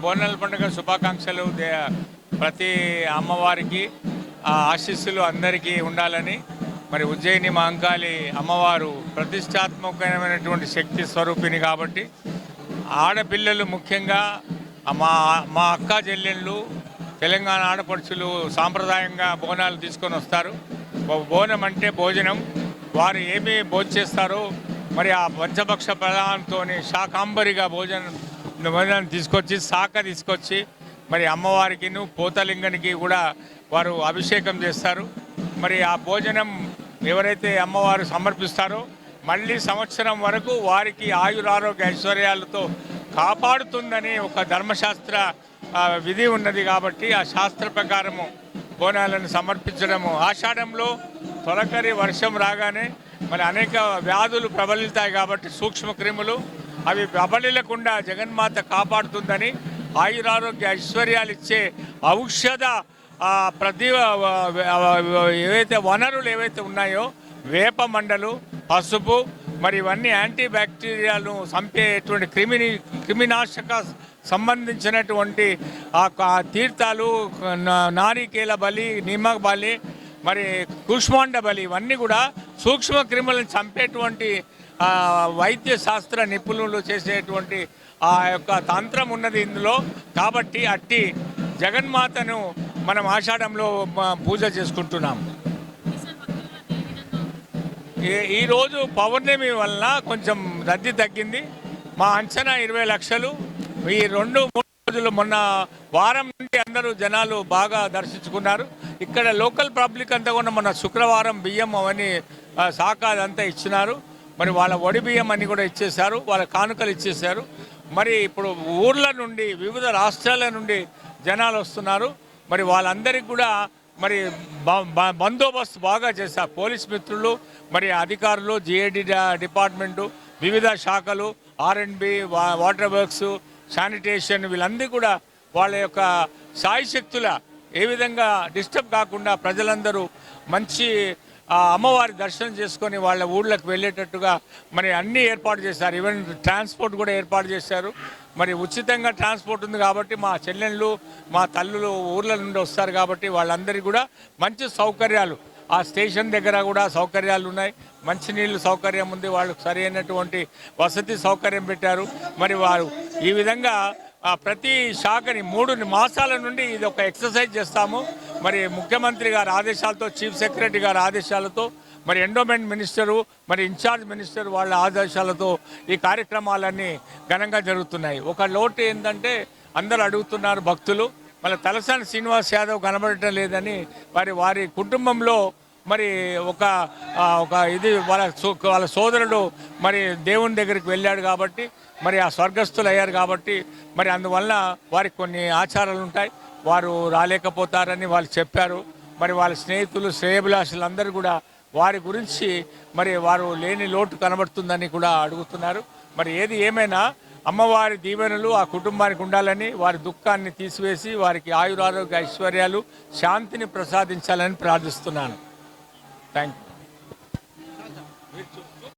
బోనాల పండుగ శుభాకాంక్షలు. ప్రతి అమ్మవారికి ఆశీస్సులు అందరికీ ఉండాలని. మరి ఉజ్జయిని మహంకాళి అమ్మవారు ప్రతిష్టాత్మకమైనటువంటి శక్తి స్వరూపిణి కాబట్టి ఆడపిల్లలు ముఖ్యంగా మా మా అక్క చెల్లెళ్ళు తెలంగాణ ఆడపడుచులు సాంప్రదాయంగా బోనాలు తీసుకొని వస్తారు. బోనం అంటే భోజనం. వారు ఏమి భోజేస్తారో మరి ఆ పంచభక్ష ప్రధానంతో శాకాంబరిగా భోజనం తీసుకొచ్చి తీసుకొచ్చి మరి అమ్మవారికి పోతలింగానికి కూడా వారు అభిషేకం చేస్తారు. మరి ఆ భోజనం ఎవరైతే అమ్మవారు సమర్పిస్తారో మళ్ళీ సంవత్సరం వరకు వారికి ఆయురారోగ్య ఐశ్వర్యాలతో కాపాడుతుందని ఒక ధర్మశాస్త్ర విధి ఉన్నది. కాబట్టి ఆ శాస్త్ర ప్రకారము బోనాలను సమర్పించడము. ఆషాఢంలో తొలకరి వర్షం రాగానే మరి అనేక వ్యాధులు ప్రబలితాయి కాబట్టి సూక్ష్మక్రిములు అవి ప్రబలిలకుండా జగన్మాత కాపాడుతుందని ఆయురారోగ్య ఐశ్వర్యాలు ఇచ్చే ఔషధ ప్రతి ఏవైతే వనరులు ఏవైతే ఉన్నాయో వేప మండలు, పసుపు, మరి ఇవన్నీ యాంటీ బ్యాక్టీరియాలను చంపేటువంటి క్రిమినాశక సంబంధించినటువంటి ఆ తీర్థాలు, నారికేల బలి, నిమ్మ బలి, మరి కుష్మాండ బలి ఇవన్నీ కూడా సూక్ష్మ క్రిములను చంపేటువంటి వైద్య శాస్త్ర నిపుణులు చేసేటువంటి ఆ యొక్క తంత్రం ఉన్నది ఇందులో. కాబట్టి అట్టి జగన్మాతను మనం ఆషాఢంలో పూజ చేసుకుంటున్నాం. ఈరోజు పౌర్ణమి వలన కొంచెం రద్దీ తగ్గింది. మా అంచనా 20 లక్షలు. ఈ 2-3 రోజులు మొన్న వారం నుండి అందరూ జనాలు బాగా దర్శించుకున్నారు. ఇక్కడ లోకల్ పబ్లిక్ అంతా కూడా మొన్న శుక్రవారం బియ్యం అవన్నీ శాఖ అదంతా ఇచ్చినారు. మరి వాళ్ళ ఒడి బియ్యం అన్ని కూడా ఇచ్చేశారు, వాళ్ళ కానుకలు ఇచ్చేశారు. మరి ఇప్పుడు ఊర్ల నుండి వివిధ రాష్ట్రాల నుండి జనాలు వస్తున్నారు. మరి వాళ్ళందరికీ కూడా మరి బందోబస్తు బాగా చేశారు పోలీస్ మిత్రులు, మరి అధికారులు, జిఐడి డిపార్ట్మెంటు, వివిధ శాఖలు, R&B, వాటర్ వర్క్స్, శానిటేషన్ వీళ్ళందరూ కూడా వాళ్ళ యొక్క సాయశక్తుల ఏ విధంగా డిస్టర్బ్ కాకుండా ప్రజలందరూ మంచి అమ్మవారి దర్శనం చేసుకొని వాళ్ళ ఊళ్ళకి వెళ్ళేటట్టుగా మరి అన్నీ ఏర్పాటు చేశారు. ఈవెన్ ట్రాన్స్పోర్ట్ కూడా ఏర్పాటు చేశారు. మరి ఉచితంగా ట్రాన్స్పోర్ట్ ఉంది కాబట్టి మా చెల్లెళ్ళు, మా తల్లులు ఊర్ల నుండి వస్తారు కాబట్టి వాళ్ళందరికీ కూడా మంచి సౌకర్యాలు, ఆ స్టేషన్ దగ్గర కూడా సౌకర్యాలు ఉన్నాయి. మంచినీళ్ళు సౌకర్యం ఉంది, వాళ్ళకు సరైనటువంటి వసతి సౌకర్యం పెట్టారు. మరి వారు ఈ విధంగా ప్రతి శాఖని 3 మాసాల నుండి ఇది ఒక ఎక్సర్సైజ్ చేస్తాము. మరి ముఖ్యమంత్రి గారి ఆదేశాలతో, చీఫ్ సెక్రటరీ గారి ఆదేశాలతో, మరి ఎండోమెంట్ మినిస్టరు, మరి ఇన్ఛార్జ్ మినిస్టర్ వాళ్ళ ఆదేశాలతో ఈ కార్యక్రమాలన్నీ ఘనంగా జరుగుతున్నాయి. ఒక లోటు ఏంటంటే అందరూ అడుగుతున్నారు భక్తులు, మళ్ళీ తలసాని శ్రీనివాస్ యాదవ్ కనబడటం లేదని వారి కుటుంబంలో మరి ఒక ఇది వాళ్ళ సోదరుడు మరి దేవుని దగ్గరికి వెళ్ళాడు కాబట్టి మరి ఆ స్వర్గస్థులు అయ్యారు కాబట్టి మరి అందువల్ల వారికి కొన్ని ఆచారాలు ఉంటాయి, వారు రాలేకపోతారని వాళ్ళు చెప్పారు. మరి వాళ్ళ స్నేహితులు, శ్రేయభిలాషులు అందరూ కూడా వారి గురించి మరి వారు లేని లోటు కనబడుతుందని కూడా అడుగుతున్నారు. మరి ఏది ఏమైనా అమ్మవారి దీవెనలు ఆ కుటుంబానికి ఉండాలని, వారి దుఃఖాన్ని తీసివేసి వారికి ఆయురారోగ్య ఐశ్వర్యాలు, శాంతిని ప్రసాదించాలని ప్రార్థిస్తున్నాను. Thank you.